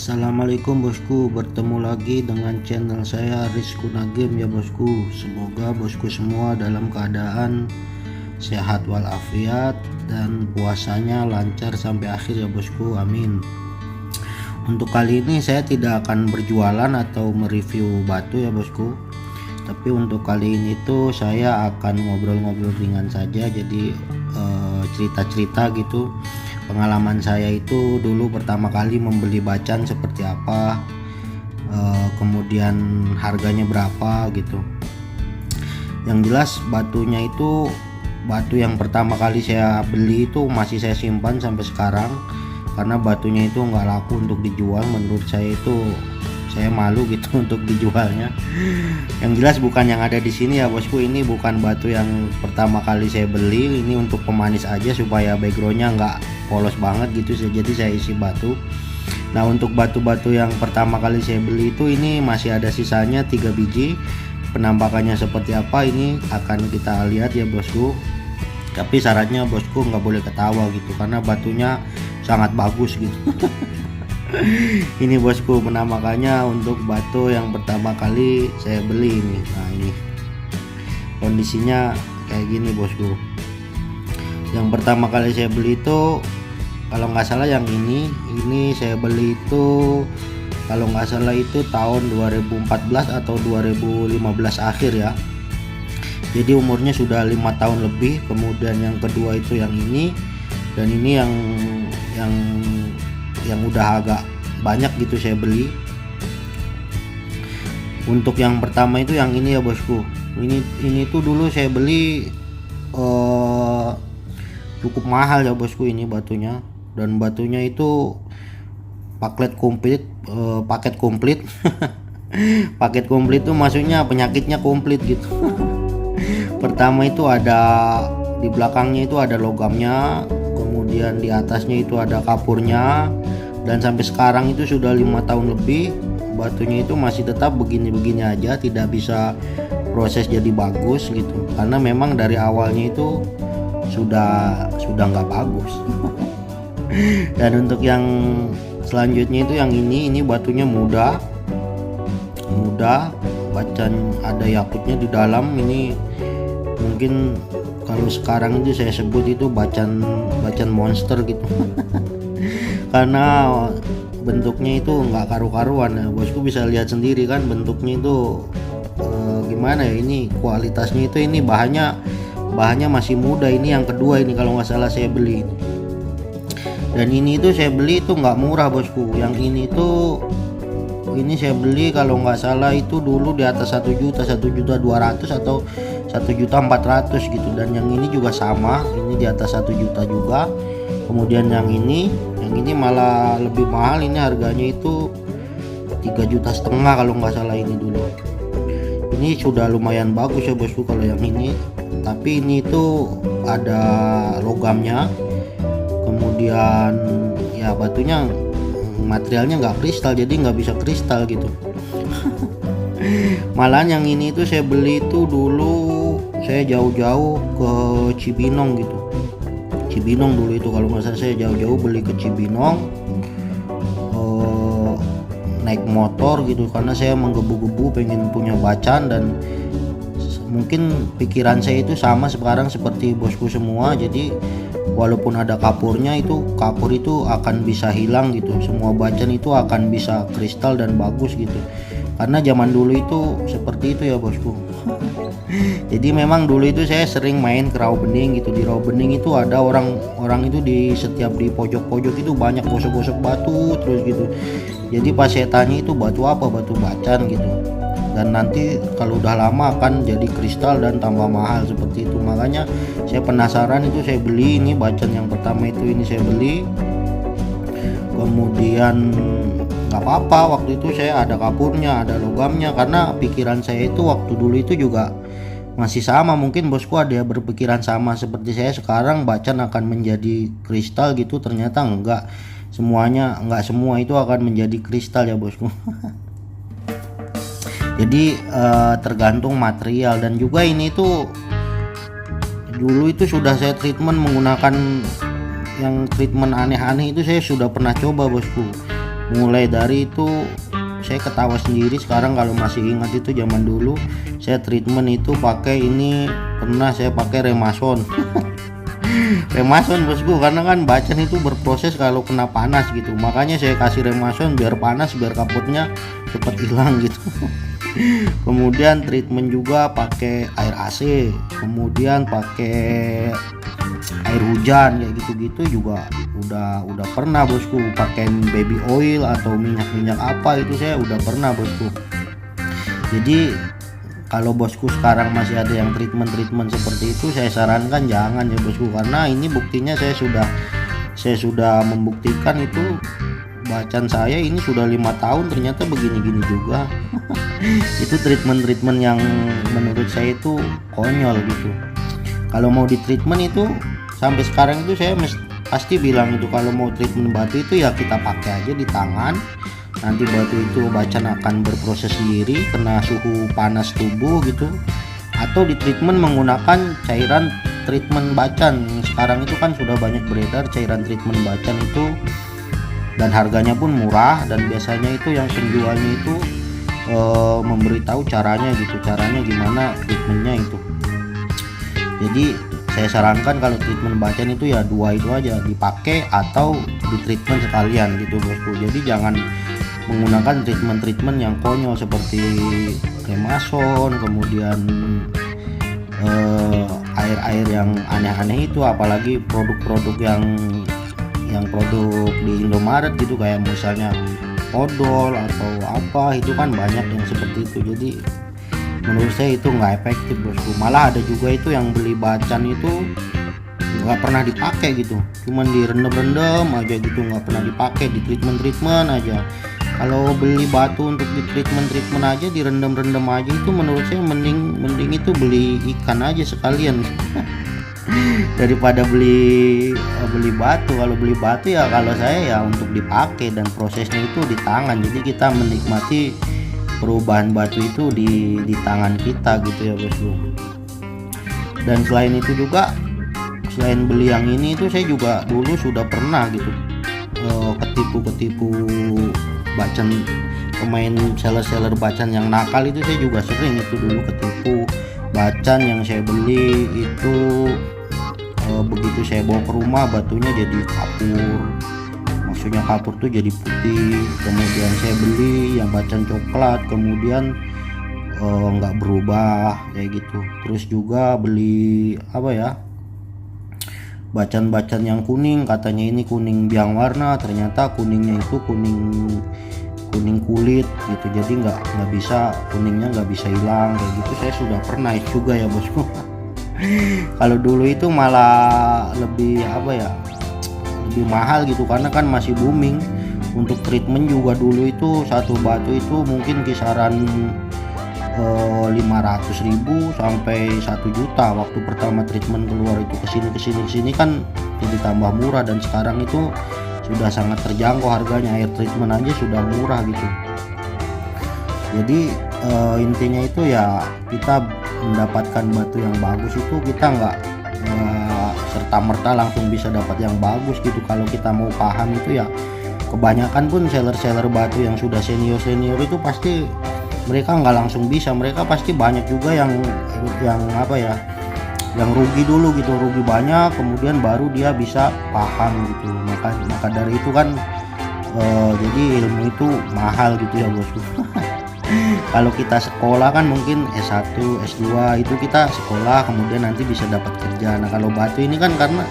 Assalamualaikum bosku, bertemu lagi dengan channel saya Rizku Nagim ya bosku. Semoga bosku semua dalam keadaan sehat walafiat dan puasanya lancar sampai akhir ya bosku, amin. Untuk kali ini saya tidak akan berjualan atau mereview batu ya bosku, tapi untuk kali ini tuh saya akan ngobrol-ngobrol ringan saja. Jadi cerita-cerita gitu, pengalaman saya itu dulu pertama kali membeli bacan seperti apa, kemudian harganya berapa gitu. Yang jelas batunya itu, batu yang pertama kali saya beli itu masih saya simpan sampai sekarang, karena batunya itu nggak laku untuk dijual. Menurut saya itu, saya malu gitu untuk dijualnya. Yang jelas bukan yang ada di sini ya bosku, ini bukan batu yang pertama kali saya beli. Ini untuk pemanis aja supaya backgroundnya nggak polos banget gitu, jadi saya isi batu. Nah, untuk batu-batu yang pertama kali saya beli itu, ini masih ada sisanya 3 biji. Penampakannya seperti apa ini akan kita lihat ya bosku, tapi syaratnya bosku nggak boleh ketawa gitu, karena batunya sangat bagus gitu. Ini bosku penampakannya untuk batu yang pertama kali saya beli ini. Nah, ini kondisinya kayak gini bosku. Yang pertama kali saya beli itu, kalau nggak salah yang ini saya beli itu, kalau nggak salah itu tahun 2014 atau 2015 akhir ya. Jadi umurnya sudah 5 tahun lebih. Kemudian yang kedua itu yang ini, dan ini yang udah agak banyak gitu saya beli. Untuk yang pertama itu yang ini ya bosku, ini tuh dulu saya beli cukup mahal ya bosku ini batunya, dan batunya itu paket komplit. Paket komplit tuh maksudnya penyakitnya komplit gitu. Pertama itu ada, di belakangnya itu ada logamnya, kemudian di atasnya itu ada kapurnya, dan sampai sekarang itu sudah 5 tahun lebih batunya itu masih tetap begini-begini aja, tidak bisa proses jadi bagus gitu, karena memang dari awalnya itu sudah nggak bagus. Dan untuk yang selanjutnya itu yang ini batunya muda, bacan ada yakutnya di dalam. Ini mungkin kalau sekarang itu saya sebut itu bacan monster gitu. Karena bentuknya itu nggak karu-karuan ya bosku, bisa lihat sendiri kan bentuknya itu gimana ya. Ini kualitasnya itu, ini bahannya masih muda. Ini yang kedua ini kalau nggak salah saya beli, dan ini itu saya beli itu nggak murah bosku. Yang ini tuh, ini saya beli kalau nggak salah itu dulu di atas 1 juta, 1.200.000 atau 1.400.000 gitu. Dan yang ini juga sama, ini di atas 1 juta juga. Kemudian yang ini malah lebih mahal, ini harganya itu 3,5 juta kalau nggak salah ini dulu. Ini sudah lumayan bagus ya bosku kalau yang ini, tapi ini itu ada logamnya. Kemudian ya batunya materialnya nggak kristal, jadi nggak bisa kristal gitu. Malahan yang ini itu saya beli itu dulu, saya jauh-jauh ke Cibinong gitu. Cibinong dulu itu kalau nggak salah saya jauh-jauh beli ke Cibinong, naik motor gitu, karena saya menggebu-gebu pengen punya bacan. Dan mungkin pikiran saya itu sama sekarang seperti bosku semua. Jadi walaupun ada kapurnya, itu kapur itu akan bisa hilang gitu, semua bacan itu akan bisa kristal dan bagus gitu, karena zaman dulu itu seperti itu ya bosku. Jadi memang dulu itu saya sering main ke rawa bening gitu. Di rawa bening itu ada orang itu di setiap di pojok-pojok itu banyak gosok-gosok batu terus gitu. Jadi pas saya tanya itu batu apa, batu bacan gitu, dan nanti kalau udah lama akan jadi kristal dan tambah mahal seperti itu. Makanya saya penasaran, itu saya beli ini bacan yang pertama itu, ini saya beli. Kemudian nggak apa-apa, waktu itu saya ada kapurnya, ada logamnya, karena pikiran saya itu waktu dulu itu juga masih sama. Mungkin bosku ada berpikiran sama seperti saya sekarang, bacan akan menjadi kristal gitu. Ternyata nggak semua itu akan menjadi kristal ya bosku. Jadi tergantung material. Dan juga ini tuh dulu itu sudah saya treatment menggunakan yang treatment aneh-aneh itu, saya sudah pernah coba bosku. mulai dari itu saya ketawa sendiri sekarang kalau masih ingat itu zaman dulu saya treatment itu pakai ini, pernah saya pakai Remason. Remason bosku, karena kan bacan itu berproses kalau kena panas gitu, makanya saya kasih Remason biar panas, biar kaputnya cepat hilang gitu. Kemudian treatment juga pakai air AC, kemudian pakai air hujan kayak gitu-gitu juga udah pernah bosku. Pakai baby oil atau minyak apa itu saya udah pernah bosku. Jadi kalau bosku sekarang masih ada yang treatment seperti itu, saya sarankan jangan ya bosku, karena ini buktinya saya sudah membuktikan itu bacan saya ini sudah 5 tahun ternyata begini-gini juga. Itu treatment yang menurut saya itu konyol gitu. Kalau mau di treatment itu sampai sekarang itu saya pasti bilang itu kalau mau treatment batu itu ya kita pakai aja di tangan, nanti batu itu bacan akan berproses sendiri kena suhu panas tubuh gitu. Atau di treatment menggunakan cairan treatment bacan. Sekarang itu kan sudah banyak beredar cairan treatment bacan itu, dan harganya pun murah, dan biasanya itu yang penjualnya itu memberitahu caranya gitu, caranya gimana treatmentnya itu. Jadi saya sarankan kalau treatment bacan itu ya dua itu aja, dipakai atau di treatment sekalian gitu bosku. Jadi jangan menggunakan treatment yang konyol seperti Remason, kemudian air-air yang aneh-aneh itu, apalagi produk-produk yang produk di Indomaret gitu, kayak misalnya odol atau apa, itu kan banyak yang seperti itu. Jadi menurut saya itu nggak efektif bosku. Malah ada juga itu yang beli bacan itu nggak pernah dipakai gitu, cuman direndam aja gitu, nggak pernah dipakai, di treatment aja. Kalau beli batu untuk di treatment aja, direndam aja, itu menurut saya mending itu beli ikan aja sekalian. Daripada beli batu. Kalau beli batu ya kalau saya ya untuk dipakai, dan prosesnya itu di tangan, jadi kita menikmati perubahan batu itu di tangan kita gitu ya bosku. Dan selain itu juga, selain beli yang ini itu saya juga dulu sudah pernah gitu ketipu bacan, pemain seller bacan yang nakal itu. Saya juga sering itu dulu ketipu bacan yang saya beli itu. Begitu saya bawa ke rumah batunya jadi kapur, maksudnya kapur tuh jadi putih. Kemudian saya beli yang bacan coklat, kemudian nggak berubah kayak gitu. Terus juga beli apa ya, bacan yang kuning, katanya ini kuning biang warna, ternyata kuningnya itu kuning kulit gitu. Jadi nggak bisa, kuningnya nggak bisa hilang kayak gitu. Saya sudah pernah juga ya bosku. Kalau dulu itu malah lebih lebih mahal gitu, karena kan masih booming. Untuk treatment juga dulu itu satu batu itu mungkin kisaran 500.000 sampai 1 juta. Waktu pertama treatment keluar itu kesini kan jadi tambah murah, dan sekarang itu sudah sangat terjangkau harganya. Air treatment aja sudah murah gitu. Jadi intinya itu ya kita mendapatkan batu yang bagus itu kita nggak serta-merta langsung bisa dapat yang bagus gitu. Kalau kita mau paham itu ya, kebanyakan pun seller batu yang sudah senior itu pasti mereka nggak langsung bisa. Mereka pasti banyak juga yang rugi dulu gitu, rugi banyak, kemudian baru dia bisa paham gitu. Maka dari itu kan jadi ilmu itu mahal gitu ya bosku. Kalau kita sekolah kan mungkin S1, S2 itu kita sekolah, kemudian nanti bisa dapat kerja. Nah kalau batu ini kan, karena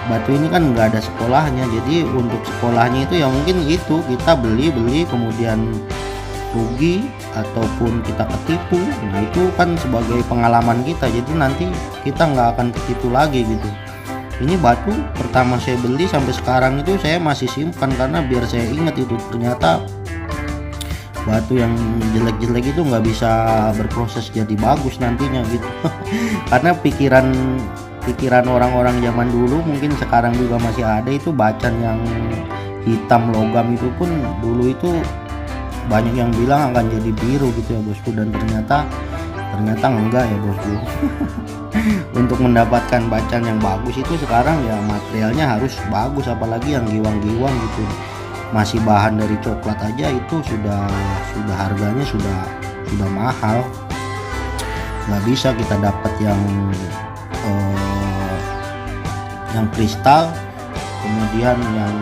batu ini kan nggak ada sekolahnya, jadi untuk sekolahnya itu ya mungkin itu kita beli kemudian rugi ataupun kita ketipu. Nah itu kan sebagai pengalaman kita, jadi nanti kita nggak akan ketipu lagi gitu. Ini batu pertama saya beli sampai sekarang itu saya masih simpan, karena biar saya ingat itu ternyata batu yang jelek-jelek itu nggak bisa berproses jadi bagus nantinya gitu. Karena pikiran orang-orang zaman dulu, mungkin sekarang juga masih ada, itu bacan yang hitam logam itu pun dulu itu banyak yang bilang akan jadi biru gitu ya bosku, dan ternyata enggak ya bosku. Untuk mendapatkan bacan yang bagus itu sekarang ya materialnya harus bagus, apalagi yang giwang-giwang gitu. masih bahan dari coklat aja itu sudah harganya sudah mahal. Nggak bisa kita dapat yang kristal kemudian yang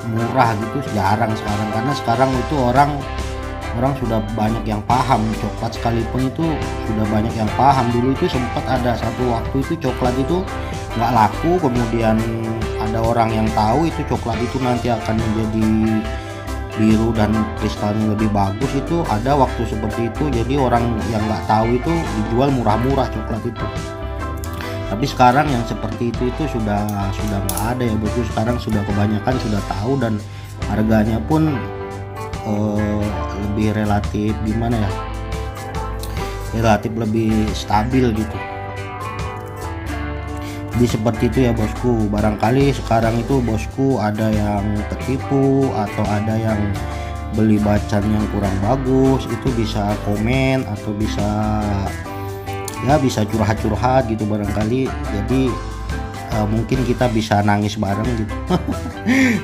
murah gitu, jarang sekarang, karena sekarang itu orang sudah banyak yang paham coklat sekalipun itu sudah banyak yang paham. Dulu itu sempat ada satu waktu itu coklat itu nggak laku, kemudian ada orang yang tahu itu coklat itu nanti akan menjadi biru dan kristalnya lebih bagus. Itu ada waktu seperti itu, jadi orang yang nggak tahu itu dijual murah-murah coklat itu. Tapi sekarang yang seperti itu sudah nggak ada ya bosku. Sekarang sudah kebanyakan sudah tahu dan harganya pun lebih relatif gimana ya, relatif lebih stabil gitu. Jadi seperti itu ya bosku. Barangkali sekarang itu bosku ada yang ketipu atau ada yang beli bacan yang kurang bagus, itu bisa komen atau bisa curhat-curhat gitu barangkali. Jadi mungkin kita bisa nangis bareng gitu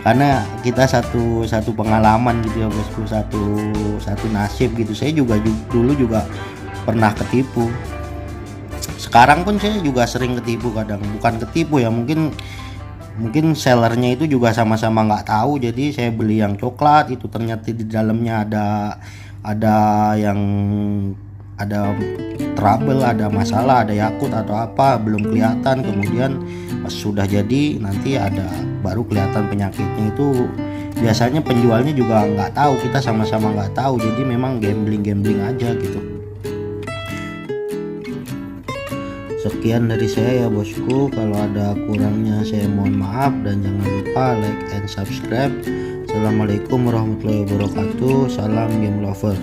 karena kita satu pengalaman gitu ya bosku, satu nasib gitu. Saya juga dulu juga pernah ketipu. Sekarang pun saya juga sering ketipu, kadang bukan ketipu ya, mungkin sellernya itu juga sama-sama nggak tahu. Jadi saya beli yang coklat itu ternyata di dalamnya ada yang trouble, ada masalah, ada yakut atau apa, belum kelihatan. Kemudian pas sudah jadi nanti baru kelihatan penyakitnya. Itu biasanya penjualnya juga nggak tahu, kita sama-sama nggak tahu. Jadi memang gambling aja gitu. Sekian dari saya ya bosku, kalau ada kurangnya saya mohon maaf dan jangan lupa like and subscribe. Assalamualaikum warahmatullahi wabarakatuh. Salam game lover.